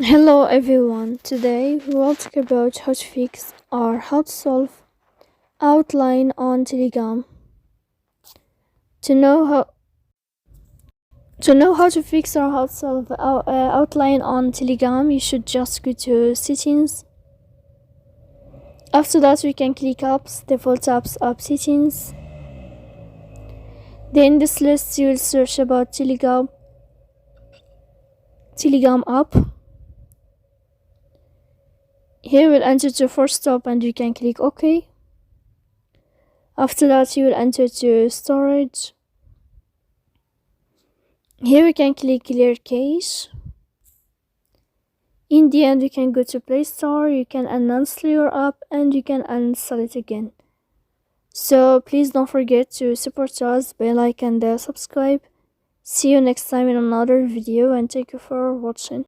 Hello everyone, today we will talk about how to fix or how to solve outline on Telegram. To know how to fix or how to solve outline on Telegram, you should just go to settings. After that, we can click apps, default apps, app settings. Then in this list you will search about Telegram app. Here we'll enter to first stop and you can click OK. After that you will enter to storage. Here we can click clear cache. In the end, you can go to Play Store, you can uninstall your app and you can uninstall it again. So please don't forget to support us by like and subscribe. See you next time in another video and thank you for watching.